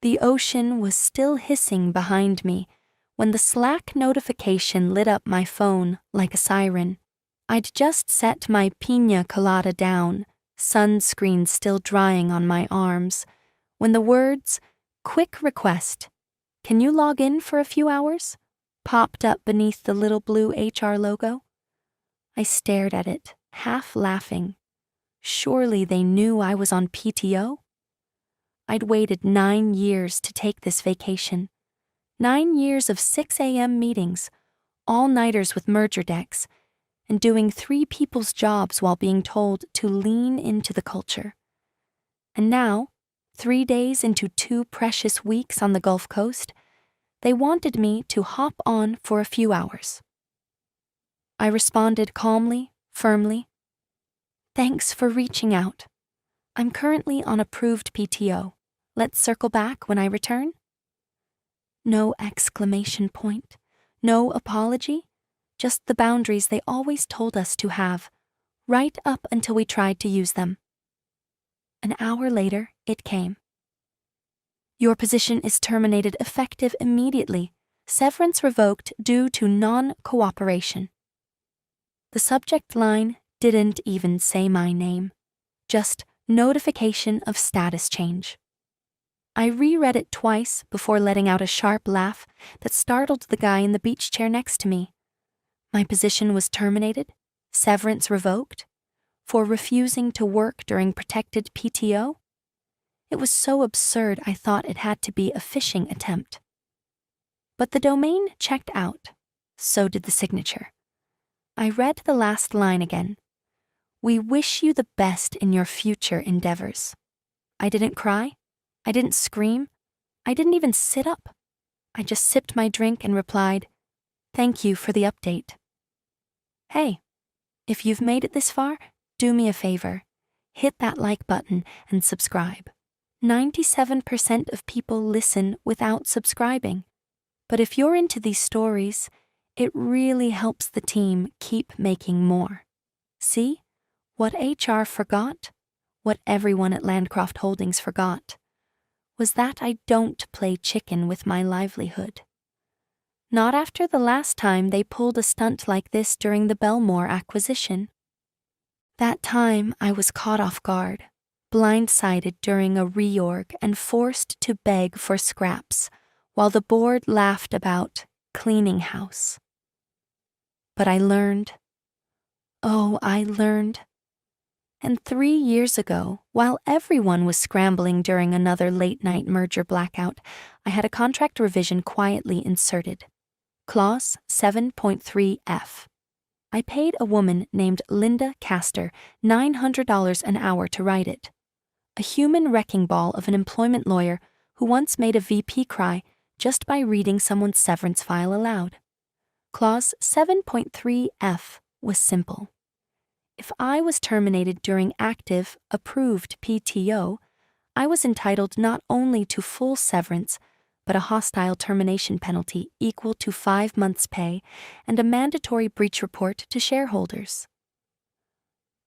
The ocean was still hissing behind me when the Slack notification lit up my phone like a siren. I'd just set my piña colada down, sunscreen still drying on my arms, when the words, "Quick request, can you log in for a few hours?" popped up beneath the little blue HR logo. I stared at it, half laughing. Surely they knew I was on PTO? I'd waited 9 years to take this vacation. 9 years of 6 a.m. meetings, all-nighters with merger decks, and doing 3 people's jobs while being told to lean into the culture. And now, 3 days into 2 precious weeks on the Gulf Coast, they wanted me to hop on for a few hours. I responded calmly, firmly, "Thanks for reaching out. I'm currently on approved PTO. Let's circle back when I return." No exclamation point, no apology, just the boundaries they always told us to have, right up until we tried to use them. An hour later, it came. "Your position is terminated effective immediately. Severance revoked due to non-cooperation." The subject line didn't even say my name, just notification of status change. I reread it twice before letting out a sharp laugh that startled the guy in the beach chair next to me. My position was terminated, severance revoked, for refusing to work during protected PTO? It was so absurd I thought it had to be a phishing attempt. But the domain checked out. So did the signature. I read the last line again. "We wish you the best in your future endeavors." I didn't cry. I didn't scream. I didn't even sit up. I just sipped my drink and replied, "Thank you for the update." Hey, if you've made it this far, do me a favor. Hit that like button and subscribe. 97% of people listen without subscribing. But if you're into these stories, it really helps the team keep making more. See? What HR forgot, what everyone at Landcroft Holdings forgot, was that I don't play chicken with my livelihood. Not after the last time they pulled a stunt like this during the Belmore acquisition. That time I was caught off guard, blindsided during a reorg and forced to beg for scraps, while the board laughed about cleaning house. But I learned. Oh, I learned. And 3 years ago, while everyone was scrambling during another late-night merger blackout, I had a contract revision quietly inserted. Clause 7.3F. I paid a woman named Linda Castor $900 an hour to write it. A human wrecking ball of an employment lawyer who once made a VP cry just by reading someone's severance file aloud. Clause 7.3F was simple. If I was terminated during active, approved PTO, I was entitled not only to full severance, but a hostile termination penalty equal to 5 months' pay and a mandatory breach report to shareholders.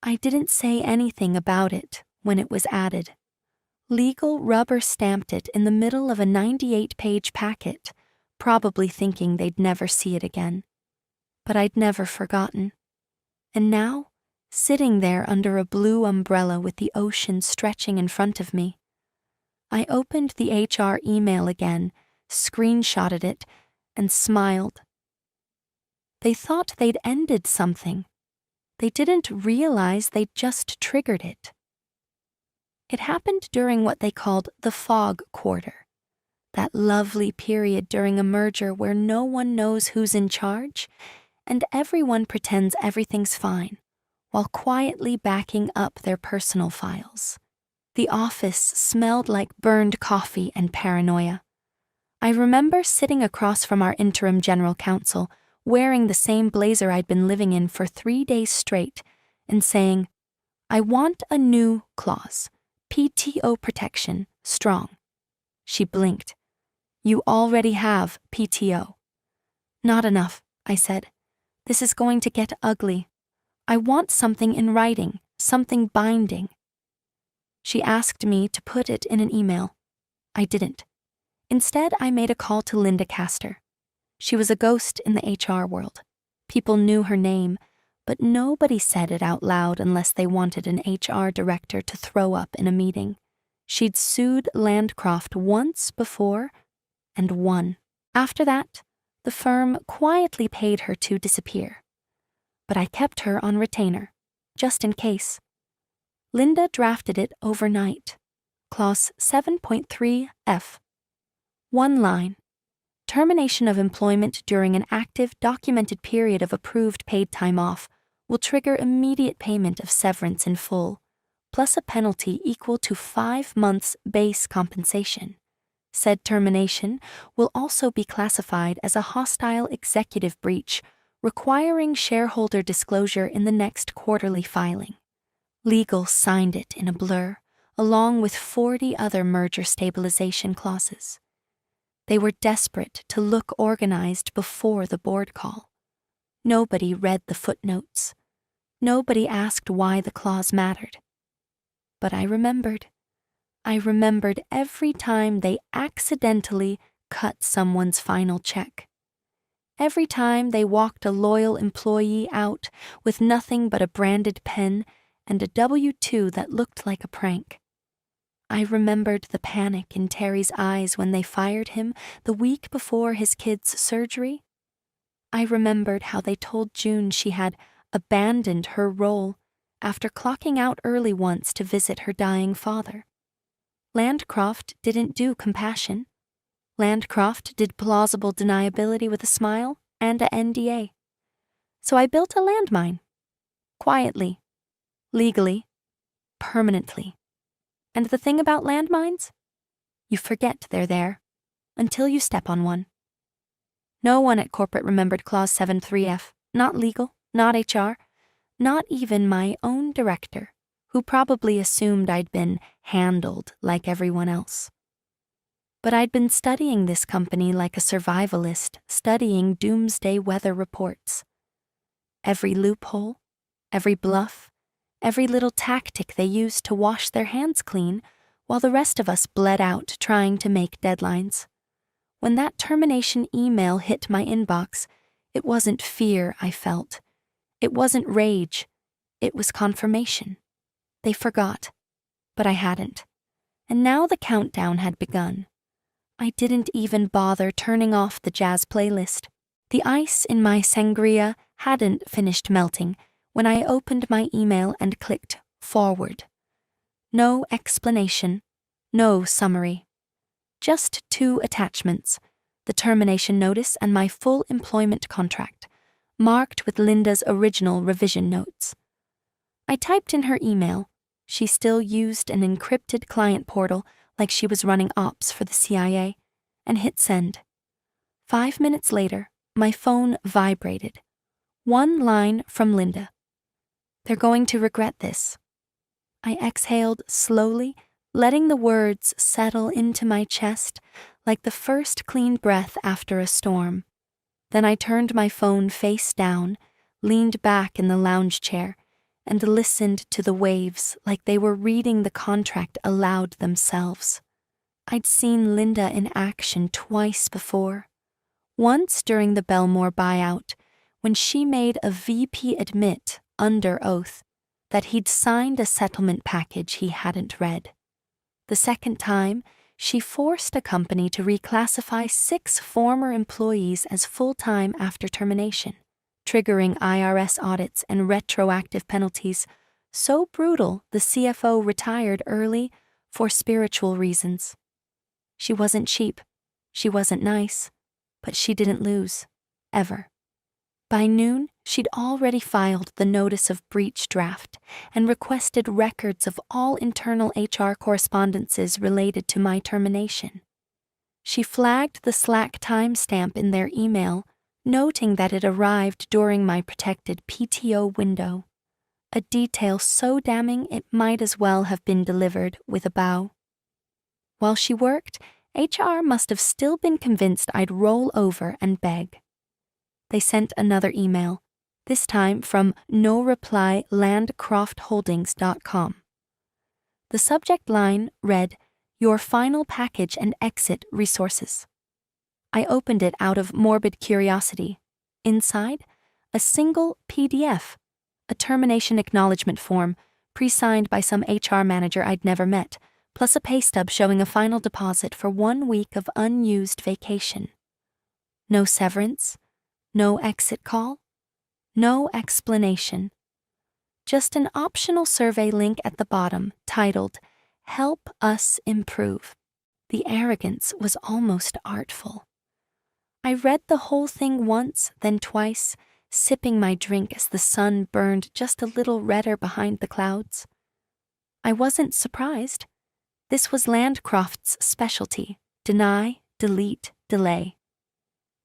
I didn't say anything about it when it was added. Legal rubber stamped it in the middle of a 98-page packet, probably thinking they'd never see it again. But I'd never forgotten. And now, sitting there under a blue umbrella with the ocean stretching in front of me, I opened the HR email again, screenshotted it, and smiled. They thought they'd ended something. They didn't realize they'd just triggered it. It happened during what they called the fog quarter, that lovely period during a merger where no one knows who's in charge, and everyone pretends everything's fine, while quietly backing up their personal files. The office smelled like burned coffee and paranoia. I remember sitting across from our interim general counsel, wearing the same blazer I'd been living in for 3 days straight, and saying, "I want a new clause. PTO protection, strong." She blinked. "You already have PTO." "Not enough," I said. "This is going to get ugly. I want something in writing, something binding." She asked me to put it in an email. I didn't. Instead, I made a call to Linda Castor. She was a ghost in the HR world. People knew her name, but nobody said it out loud unless they wanted an HR director to throw up in a meeting. She'd sued Landcroft once before and won. After that, the firm quietly paid her to disappear. But I kept her on retainer, just in case. Linda drafted it overnight. Clause 7.3F. One line. Termination of employment during an active, documented period of approved paid time off will trigger immediate payment of severance in full, plus a penalty equal to 5 months' base compensation. Said termination will also be classified as a hostile executive breach, requiring shareholder disclosure in the next quarterly filing. Legal signed it in a blur, along with 40 other merger stabilization clauses. They were desperate to look organized before the board call. Nobody read the footnotes. Nobody asked why the clause mattered. But I remembered. I remembered every time they accidentally cut someone's final check. Every time they walked a loyal employee out with nothing but a branded pen and a W-2 that looked like a prank. I remembered the panic in Terry's eyes when they fired him the week before his kid's surgery. I remembered how they told June she had abandoned her role after clocking out early once to visit her dying father. Landcroft didn't do compassion. Landcroft did plausible deniability with a smile and a NDA. So I built a landmine. Quietly. Legally. Permanently. And the thing about landmines? You forget they're there until you step on one. No one at corporate remembered Clause 7.3F, not legal, not HR, not even my own director, who probably assumed I'd been handled like everyone else. But I'd been studying this company like a survivalist studying doomsday weather reports. Every loophole, every bluff, every little tactic they used to wash their hands clean while the rest of us bled out trying to make deadlines. When that termination email hit my inbox, it wasn't fear I felt. It wasn't rage. It was confirmation. They forgot, but I hadn't. And now the countdown had begun. I didn't even bother turning off the jazz playlist. The ice in my sangria hadn't finished melting when I opened my email and clicked forward. No explanation, no summary. Just 2 attachments, the termination notice and my full employment contract, marked with Linda's original revision notes. I typed in her email. She still used an encrypted client portal like she was running ops for the CIA, and hit send. 5 minutes later, my phone vibrated. 1 line from Linda. They're going to regret this. I exhaled slowly, letting the words settle into my chest like the first clean breath after a storm. Then I turned my phone face down, leaned back in the lounge chair, and listened to the waves like they were reading the contract aloud themselves. I'd seen Linda in action twice before. Once during the Belmore buyout, when she made a VP admit, under oath, that he'd signed a settlement package he hadn't read. The second time, she forced a company to reclassify 6 former employees as full-time after termination, triggering IRS audits and retroactive penalties so brutal the CFO retired early for spiritual reasons. She wasn't cheap, she wasn't nice, but she didn't lose, ever. By noon, she'd already filed the notice of breach draft and requested records of all internal HR correspondences related to my termination. She flagged the Slack timestamp in their email, noting that it arrived during my protected PTO window, a detail so damning it might as well have been delivered with a bow. While she worked, HR must have still been convinced I'd roll over and beg. They sent another email, this time from no-reply landcroftholdings.com. The subject line read, Your final package and exit resources. I opened it out of morbid curiosity. Inside, a single PDF, a termination acknowledgement form, pre-signed by some HR manager I'd never met, plus a pay stub showing a final deposit for 1 week of unused vacation. No severance, no exit call, no explanation. Just an optional survey link at the bottom titled, "Help Us Improve." The arrogance was almost artful. I read the whole thing once, then twice, sipping my drink as the sun burned just a little redder behind the clouds. I wasn't surprised. This was Landcroft's specialty: deny, delete, delay.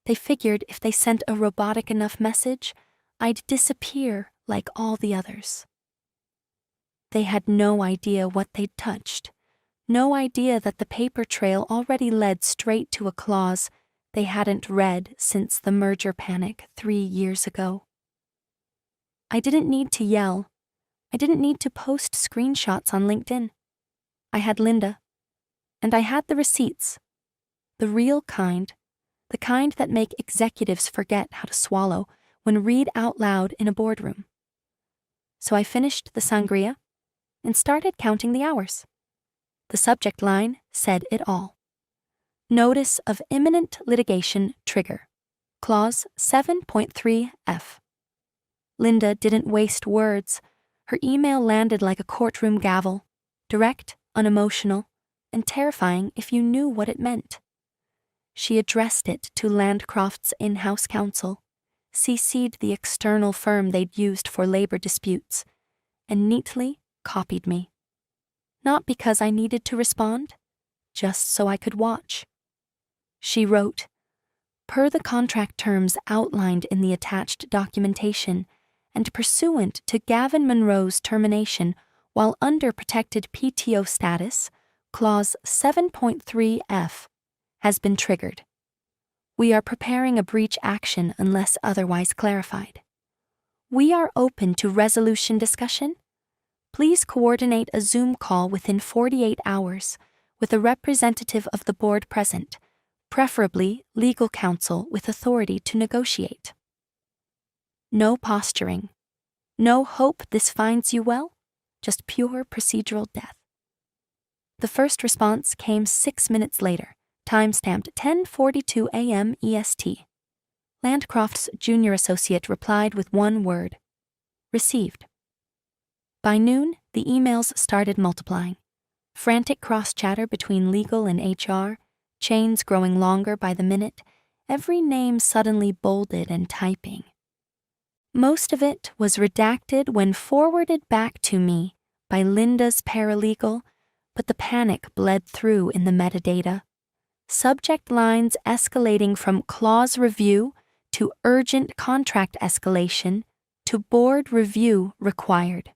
They figured if they sent a robotic enough message, I'd disappear like all the others. They had no idea what they'd touched, no idea that the paper trail already led straight to a clause they hadn't read since the merger panic 3 years ago. I didn't need to yell. I didn't need to post screenshots on LinkedIn. I had Linda, and I had the receipts, the real kind, the kind that make executives forget how to swallow when read out loud in a boardroom. So I finished the sangria and started counting the hours. The subject line said it all. Notice of imminent litigation trigger. Clause 7.3F. Linda didn't waste words. Her email landed like a courtroom gavel, direct, unemotional, and terrifying if you knew what it meant. She addressed it to Landcroft's in-house counsel, CC'd the external firm they'd used for labor disputes, and neatly copied me. Not because I needed to respond, just so I could watch. She wrote, "Per the contract terms outlined in the attached documentation, and pursuant to Gavin Monroe's termination while under protected PTO status, Clause 7.3F has been triggered. We are preparing a breach action unless otherwise clarified. We are open to resolution discussion. Please coordinate a Zoom call within 48 hours with a representative of the board present, preferably legal counsel with authority to negotiate." No posturing. No hope this finds you well. Just pure procedural death. The first response came 6 minutes later, timestamped 10:42 a.m. EST. Landcroft's junior associate replied with one word: received. By noon, the emails started multiplying. Frantic cross-chatter between legal and HR, chains growing longer by the minute, every name suddenly bolded and typing. Most of it was redacted when forwarded back to me by Linda's paralegal, but the panic bled through in the metadata. Subject lines escalating from clause review to urgent contract escalation to board review required.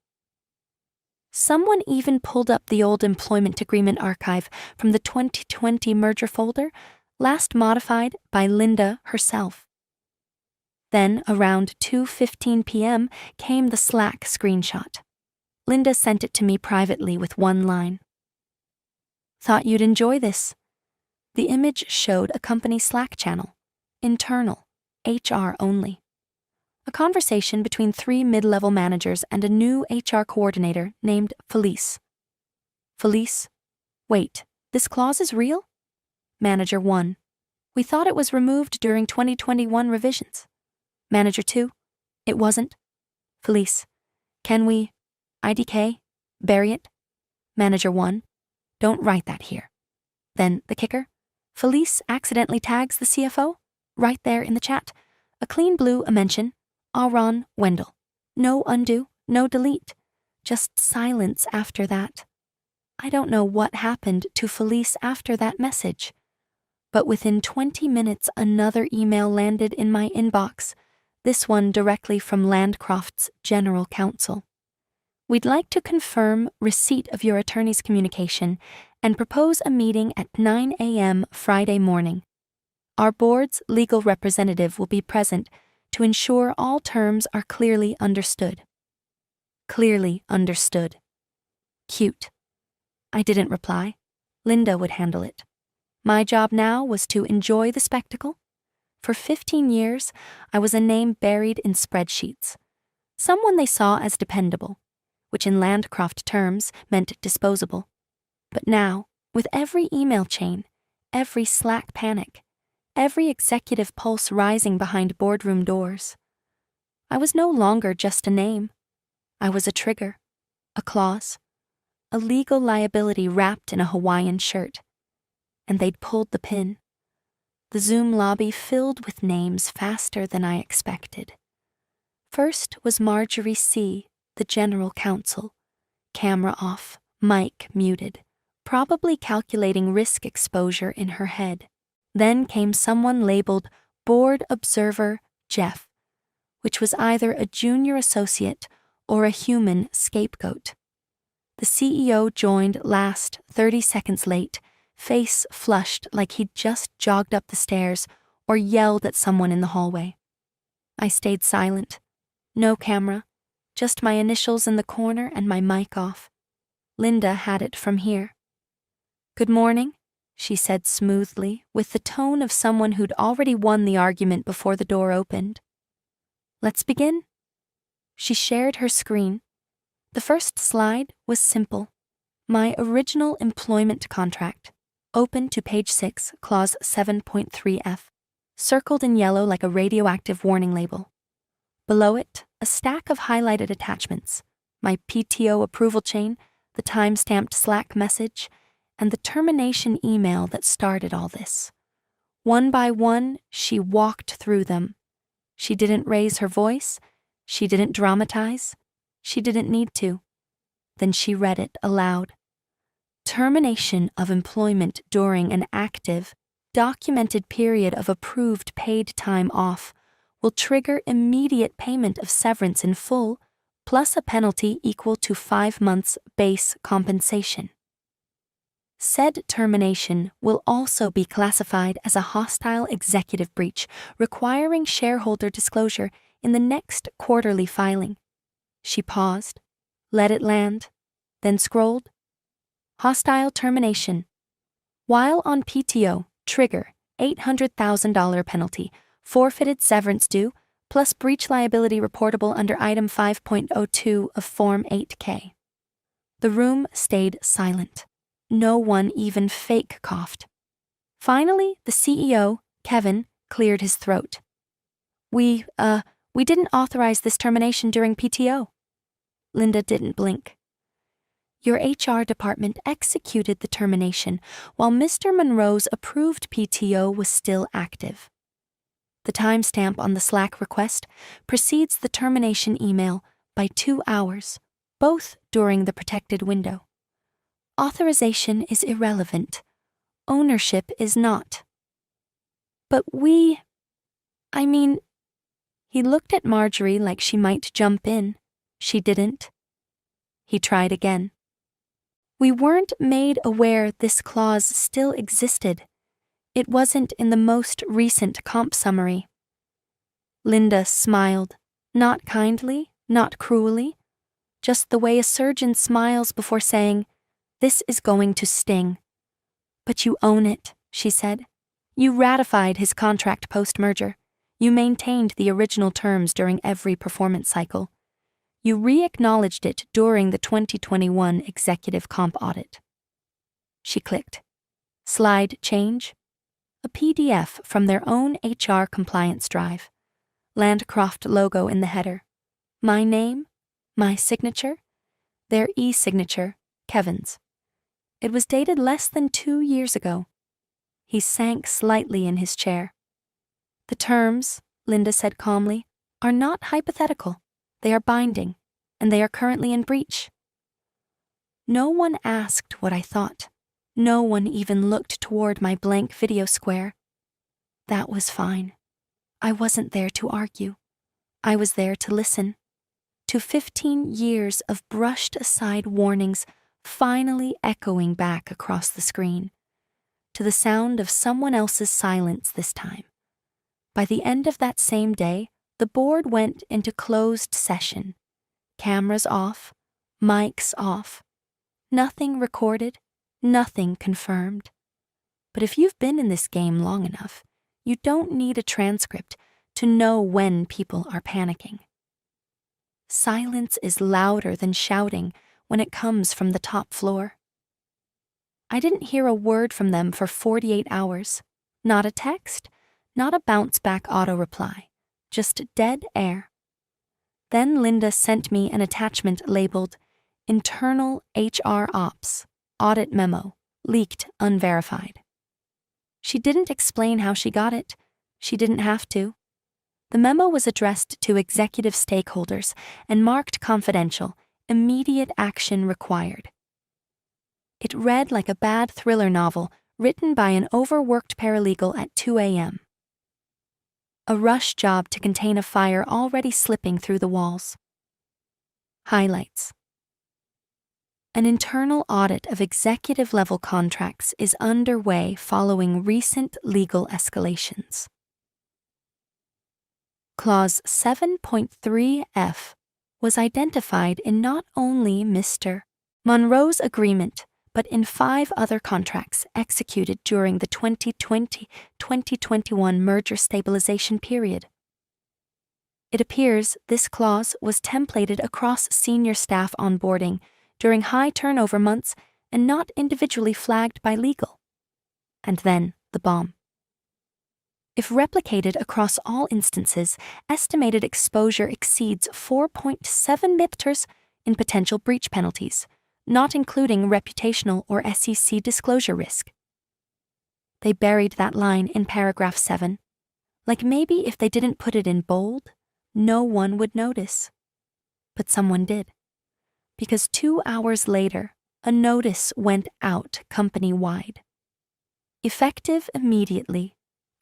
Someone even pulled up the old employment agreement archive from the 2020 merger folder, last modified by Linda herself. Then, around 2:15 p.m., came the Slack screenshot. Linda sent it to me privately with one line. "Thought you'd enjoy this." The image showed a company Slack channel, internal, HR only. A conversation between 3 mid-level managers and a new HR coordinator named Felice. Felice, "Wait, this clause is real?" Manager 1, "We thought it was removed during 2021 revisions." Manager 2, "It wasn't." Felice, "Can we, IDK, bury it?" Manager 1, "Don't write that here." Then the kicker, Felice accidentally tags the CFO, right there in the chat. A clean blue mention, Aaron Wendell. No undo, no delete. Just silence after that. I don't know what happened to Felice after that message. But within 20 minutes, another email landed in my inbox, this one directly from Landcroft's general counsel. "We'd like to confirm receipt of your attorney's communication and propose a meeting at 9 a.m. Friday morning. Our board's legal representative will be present to ensure all terms are clearly understood." Clearly understood. Cute. I didn't reply. Linda would handle it. My job now was to enjoy the spectacle. For 15 years, I was a name buried in spreadsheets. Someone they saw as dependable, which in Landcroft terms meant disposable. But now, with every email chain, every Slack panic, every executive pulse rising behind boardroom doors, I was no longer just a name. I was a trigger, a clause, a legal liability wrapped in a Hawaiian shirt. And they'd pulled the pin. The Zoom lobby filled with names faster than I expected. First was Marjorie C., the general counsel, camera off, mic muted, probably calculating risk exposure in her head. Then came someone labeled Board Observer Jeff, which was either a junior associate or a human scapegoat. The CEO joined last, 30 seconds late, face flushed like he'd just jogged up the stairs or yelled at someone in the hallway. I stayed silent. No camera, just my initials in the corner and my mic off. Linda had it from here. "Good morning," she said smoothly, with the tone of someone who'd already won the argument before the door opened. "Let's begin." She shared her screen. The first slide was simple. My original employment contract, open to page 6, clause 7.3f, circled in yellow like a radioactive warning label. Below it, a stack of highlighted attachments, my PTO approval chain, the time-stamped Slack message, and the termination email that started all this. One by one, she walked through them. She didn't raise her voice. She didn't dramatize. She didn't need to. Then she read it aloud. Termination of employment during an active, documented period of approved paid time off will trigger immediate payment of severance in full, plus a penalty equal to 5 months base compensation. Said termination will also be classified as a hostile executive breach, requiring shareholder disclosure in the next quarterly filing. She paused, let it land, then scrolled. Hostile termination. While on PTO, trigger $800,000 penalty, forfeited severance due, plus breach liability reportable under Item 5.02 of Form 8K. The room stayed silent. No one even fake coughed. Finally, the CEO, Kevin, cleared his throat. We didn't authorize this termination during PTO." Linda didn't blink. "Your HR department executed the termination while Mr. Monroe's approved PTO was still active. The timestamp on the Slack request precedes the termination email by 2 hours, both during the protected window. Authorization is irrelevant. Ownership is not." "But He looked at Marjorie like she might jump in. She didn't. He tried again. "We weren't made aware this clause still existed. It wasn't in the most recent comp summary." Linda smiled, not kindly, not cruelly, just the way a surgeon smiles before saying, "This is going to sting." "But you own it," she said. "You ratified his contract post-merger. You maintained the original terms during every performance cycle. You re-acknowledged it during the 2021 executive comp audit." She clicked. Slide change. A PDF from their own HR compliance drive. Landcroft logo in the header. My name, my signature, their e-signature, Kevin's. It was dated less than 2 years ago. He sank slightly in his chair. "The terms," Linda said calmly, "are not hypothetical. They are binding, and they are currently in breach." No one asked what I thought. No one even looked toward my blank video square. That was fine. I wasn't there to argue. I was there to listen. To 15 years of brushed aside warnings finally echoing back across the screen. To the sound of someone else's silence this time. By the end of that same day, the board went into closed session. Cameras off, mics off. Nothing recorded, Nothing confirmed. But if you've been in this game long enough, you don't need a transcript to know when people are panicking. Silence is louder than shouting when it comes from the top floor. I didn't hear a word from them for 48 hours. Not a text, not a bounce-back auto-reply, just dead air. Then Linda sent me an attachment labeled Internal HR Ops, Audit Memo, Leaked Unverified. She didn't explain how she got it. She didn't have to. The memo was addressed to executive stakeholders and marked confidential, immediate action required. It read like a bad thriller novel written by an overworked paralegal at 2 a.m. A rush job to contain a fire already slipping through the walls. Highlights. An internal audit of executive-level contracts is underway following recent legal escalations. Clause 7.3F was identified in not only Mr. Monroe's agreement, but in 5 other contracts executed during the 2020-2021 merger stabilization period. It appears this clause was templated across senior staff onboarding during high turnover months and not individually flagged by legal. And then the bomb. If replicated across all instances, estimated exposure exceeds 4.7 MIPTers in potential breach penalties, not including reputational or SEC disclosure risk. They buried that line in paragraph 7. Like maybe if they didn't put it in bold, no one would notice. But someone did. Because 2 hours later, a notice went out company-wide. Effective immediately,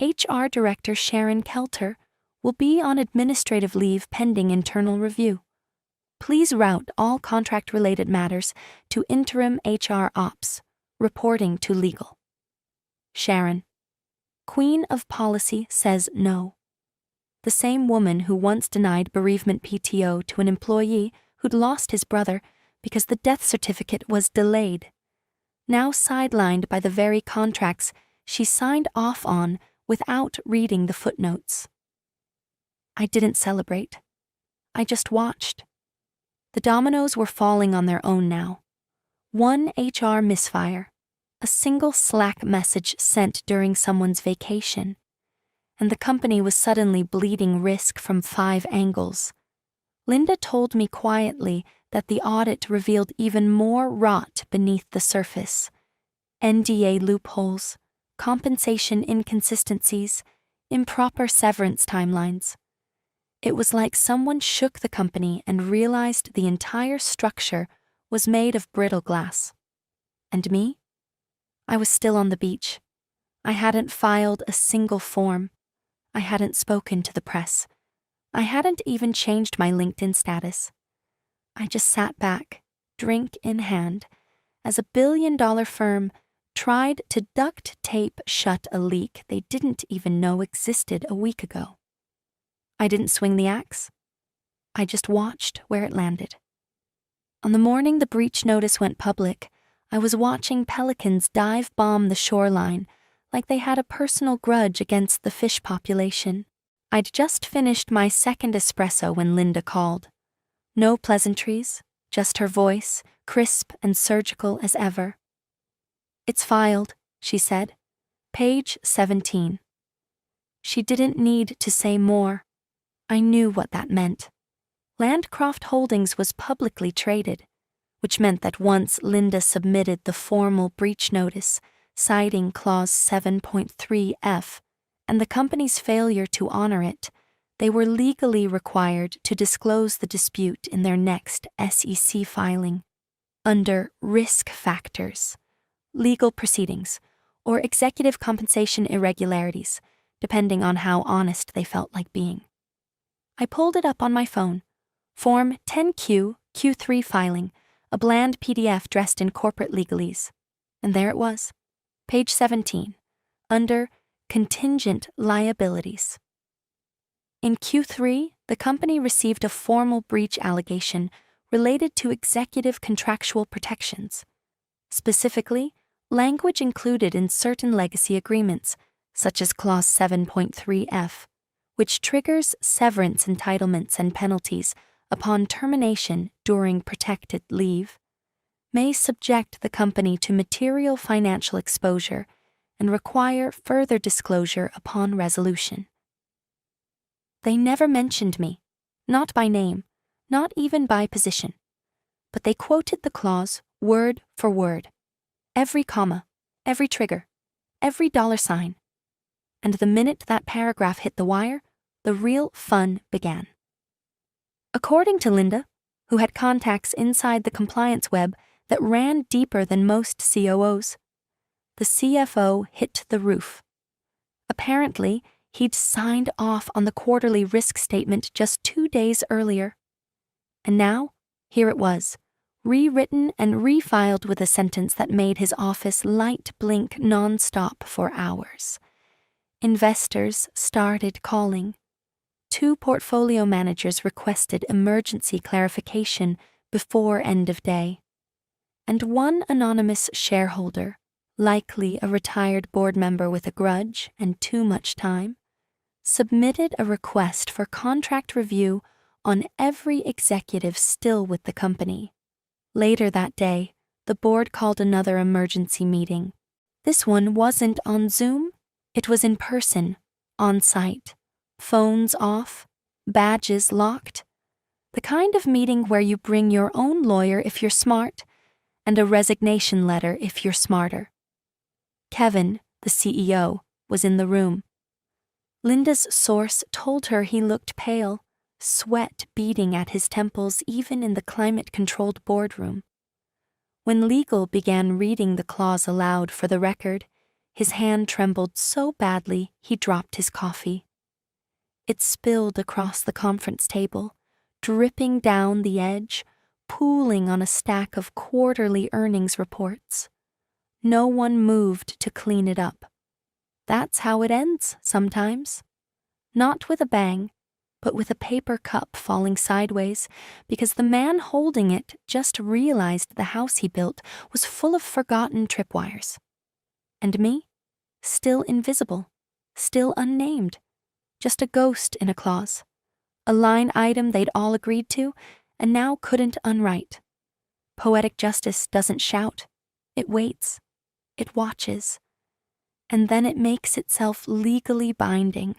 HR Director Sharon Kelter will be on administrative leave pending internal review. Please route all contract-related matters to Interim HR Ops, reporting to legal. Sharon, Queen of Policy, says no. The same woman who once denied bereavement PTO to an employee who'd lost his brother because the death certificate was delayed. Now sidelined by the very contracts she signed off on without reading the footnotes. I didn't celebrate. I just watched. The dominoes were falling on their own now. One HR misfire, a single Slack message sent during someone's vacation, and the company was suddenly bleeding risk from 5 angles. Linda told me quietly that the audit revealed even more rot beneath the surface. NDA loopholes, compensation inconsistencies, improper severance timelines. It was like someone shook the company and realized the entire structure was made of brittle glass. And me? I was still on the beach. I hadn't filed a single form. I hadn't spoken to the press. I hadn't even changed my LinkedIn status. I just sat back, drink in hand, as a billion-dollar firm tried to duct tape shut a leak they didn't even know existed a week ago. I didn't swing the axe. I just watched where it landed. On the morning the breach notice went public, I was watching pelicans dive bomb the shoreline like they had a personal grudge against the fish population. I'd just finished my second espresso when Linda called. No pleasantries, just her voice, crisp and surgical as ever. "It's filed," she said. "Page 17. She didn't need to say more. I knew what that meant. Landcroft Holdings was publicly traded, which meant that once Linda submitted the formal breach notice, citing Clause 7.3F, and the company's failure to honor it, they were legally required to disclose the dispute in their next SEC filing, under risk factors, legal proceedings, or executive compensation irregularities, depending on how honest they felt like being. I pulled it up on my phone. Form 10Q, Q3 filing, a bland PDF dressed in corporate legalese. And there it was, page 17, under contingent liabilities. In Q3, the company received a formal breach allegation related to executive contractual protections, specifically language included in certain legacy agreements, such as Clause 7.3f, which triggers severance entitlements and penalties upon termination during protected leave, may subject the company to material financial exposure and require further disclosure upon resolution. They never mentioned me, not by name, not even by position, but they quoted the clause word for word, every comma, every trigger, every $sign. And the minute that paragraph hit the wire, the real fun began. According to Linda, who had contacts inside the compliance web that ran deeper than most COOs, the CFO hit the roof. Apparently, he'd signed off on the quarterly risk statement just 2 days earlier. And now, here it was, rewritten and refiled with a sentence that made his office light blink nonstop for hours. Investors started calling. 2 portfolio managers requested emergency clarification before end of day. And one anonymous shareholder, likely a retired board member with a grudge and too much time, submitted a request for contract review on every executive still with the company. Later that day, the board called another emergency meeting. This one wasn't on Zoom, it was in person, on site, phones off, badges locked. The kind of meeting where you bring your own lawyer if you're smart, and a resignation letter if you're smarter. Kevin, the CEO, was in the room. Linda's source told her he looked pale, sweat beading at his temples even in the climate-controlled boardroom. When legal began reading the clause aloud for the record, his hand trembled so badly he dropped his coffee. It spilled across the conference table, dripping down the edge, pooling on a stack of quarterly earnings reports. No one moved to clean it up. That's how it ends sometimes. Not with a bang, but with a paper cup falling sideways because the man holding it just realized the house he built was full of forgotten tripwires. And me? Still invisible, still unnamed, just a ghost in a clause, a line item they'd all agreed to and now couldn't unwrite. Poetic justice doesn't shout, it waits, it watches, and then it makes itself legally binding.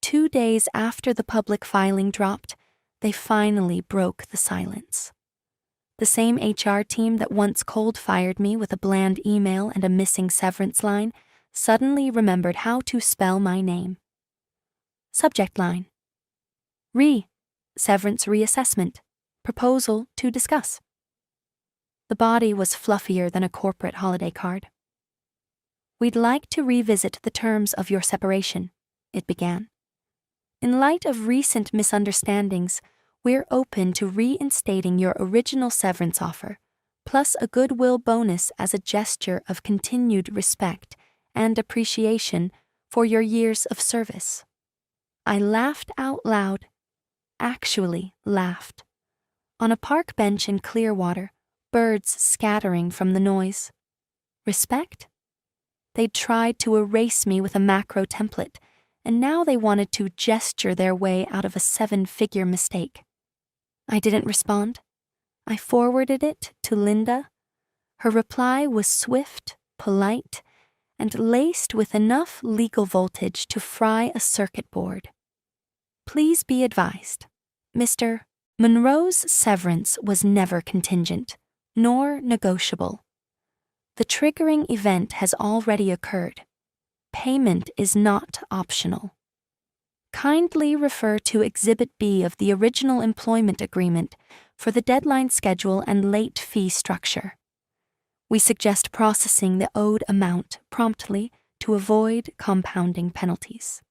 2 days after the public filing dropped, they finally broke the silence. The same HR team that once cold-fired me with a bland email and a missing severance line suddenly remembered how to spell my name. Subject line: Severance reassessment. Proposal to discuss. The body was fluffier than a corporate holiday card. We'd like to revisit the terms of your separation, it began. In light of recent misunderstandings, we're open to reinstating your original severance offer, plus a goodwill bonus as a gesture of continued respect and appreciation for your years of service. I laughed out loud, actually laughed. On a park bench in Clearwater, birds scattering from the noise. Respect? They'd tried to erase me with a macro template, and now they wanted to gesture their way out of a 7-figure mistake. I didn't respond. I forwarded it to Linda. Her reply was swift, polite, and laced with enough legal voltage to fry a circuit board. Please be advised, Mr. Monroe's severance was never contingent, nor negotiable. The triggering event has already occurred. Payment is not optional. Kindly refer to Exhibit B of the original employment agreement for the deadline schedule and late fee structure. We suggest processing the owed amount promptly to avoid compounding penalties.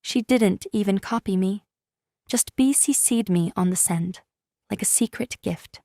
She didn't even copy me, just BCC'd me on the send, like a secret gift.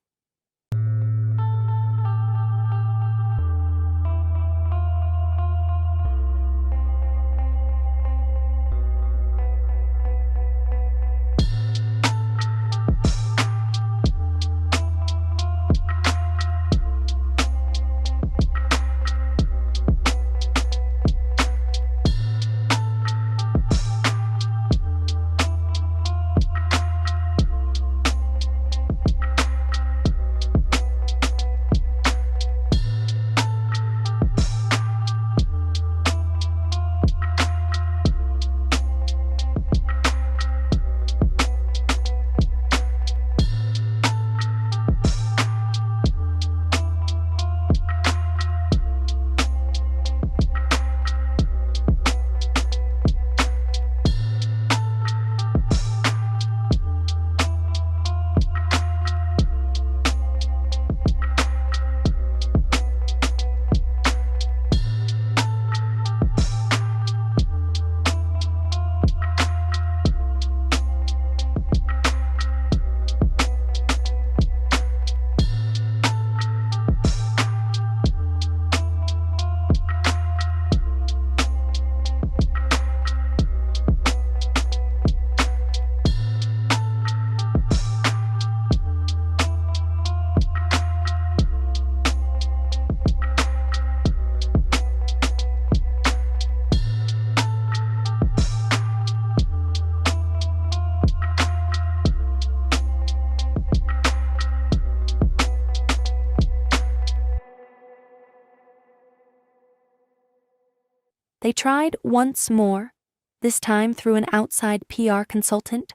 They tried once more, this time through an outside PR consultant,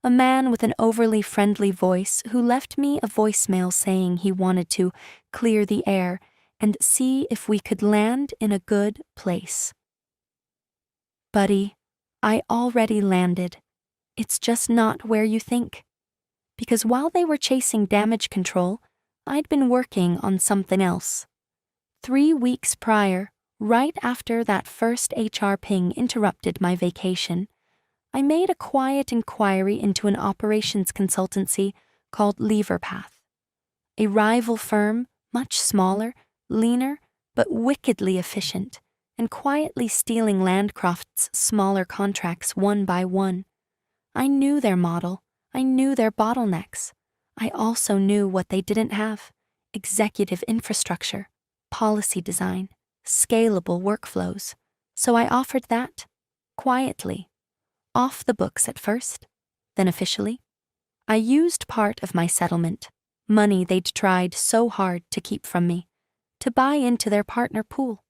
a man with an overly friendly voice who left me a voicemail saying he wanted to clear the air and see if we could land in a good place. Buddy, I already landed. It's just not where you think. Because while they were chasing damage control, I'd been working on something else. 3 weeks prior, right after that first HR ping interrupted my vacation, I made a quiet inquiry into an operations consultancy called Leverpath, a rival firm, much smaller, leaner, but wickedly efficient, and quietly stealing Landcroft's smaller contracts one by one. I knew their model. I knew their bottlenecks. I also knew what they didn't have: executive infrastructure, policy design, scalable workflows. So I offered that, quietly, off the books at first, then officially. I used part of my settlement, money they'd tried so hard to keep from me, to buy into their partner pool.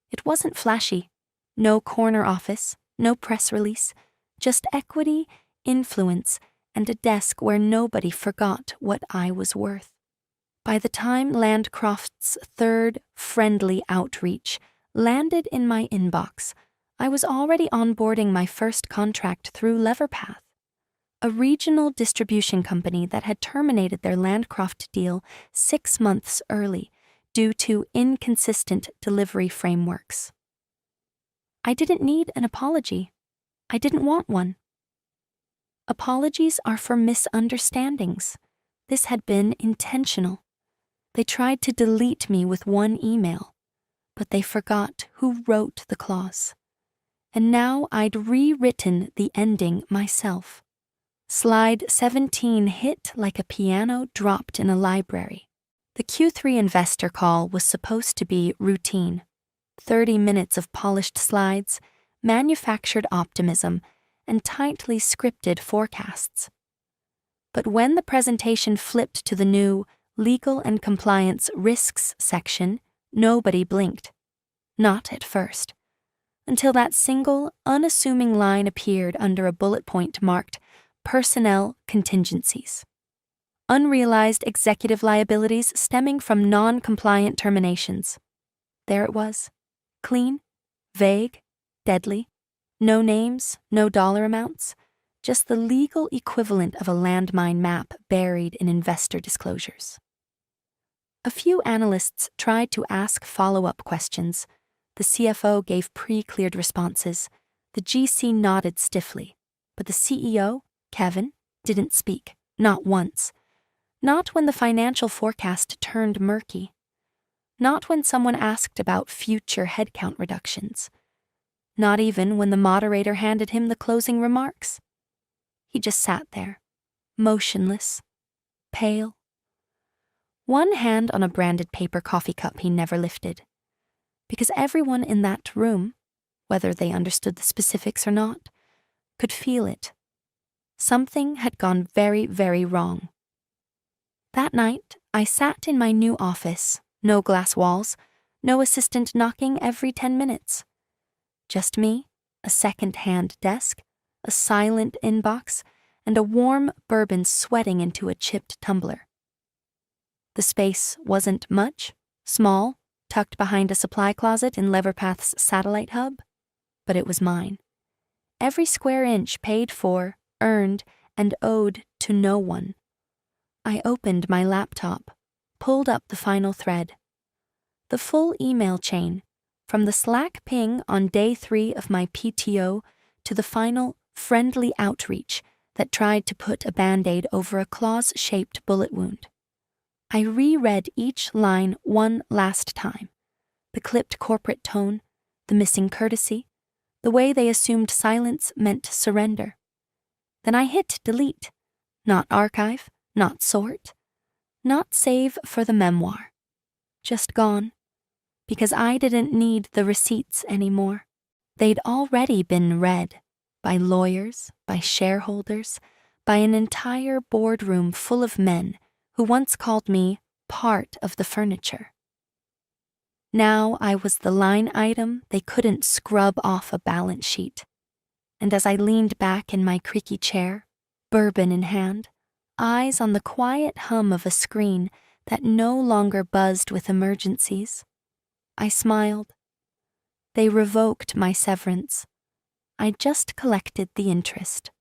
It wasn't flashy. No corner office, no press release, just equity, influence, and a desk where nobody forgot what I was worth. By the time Landcroft's third friendly outreach landed in my inbox, I was already onboarding my first contract through Leverpath, a regional distribution company that had terminated their Landcroft deal 6 months early due to inconsistent delivery frameworks. I didn't need an apology. I didn't want one. Apologies are for misunderstandings. This had been intentional. They tried to delete me with one email, but they forgot who wrote the clause. And now I'd rewritten the ending myself. Slide 17 hit like a piano dropped in a library. The Q3 investor call was supposed to be routine. 30 minutes of polished slides, manufactured optimism, and tightly scripted forecasts. But when the presentation flipped to the new Legal and Compliance Risks section, nobody blinked. Not at first. Until that single, unassuming line appeared under a bullet point marked Personnel Contingencies. Unrealized executive liabilities stemming from non-compliant terminations. There it was. Clean, vague, deadly. No names, no dollar amounts. Just the legal equivalent of a landmine map buried in investor disclosures. A few analysts tried to ask follow-up questions. The CFO gave pre-cleared responses. The GC nodded stiffly. But the CEO, Kevin, didn't speak, not once. Not when the financial forecast turned murky. Not when someone asked about future headcount reductions. Not even when the moderator handed him the closing remarks. He just sat there, motionless, pale. One hand on a branded paper coffee cup he never lifted. Because everyone in that room, whether they understood the specifics or not, could feel it. Something had gone very, very wrong. That night, I sat in my new office, no glass walls, no assistant knocking every 10 minutes. Just me, a second-hand desk, a silent inbox, and a warm bourbon sweating into a chipped tumbler. The space wasn't much, small, tucked behind a supply closet in Leverpath's satellite hub, but it was mine. Every square inch paid for, earned, and owed to no one. I opened my laptop, pulled up the final thread. The full email chain, from the Slack ping on day 3 of my PTO to the final friendly outreach that tried to put a Band-Aid over a claws-shaped bullet wound. I reread each line one last time. The clipped corporate tone, the missing courtesy, the way they assumed silence meant surrender. Then I hit delete. Not archive, not sort, not save for the memoir. Just gone. Because I didn't need the receipts anymore. They'd already been read by lawyers, by shareholders, by an entire boardroom full of men who once called me part of the furniture. Now I was the line item they couldn't scrub off a balance sheet. And as I leaned back in my creaky chair, bourbon in hand, eyes on the quiet hum of a screen that no longer buzzed with emergencies, I smiled. They revoked my severance. I just collected the interest.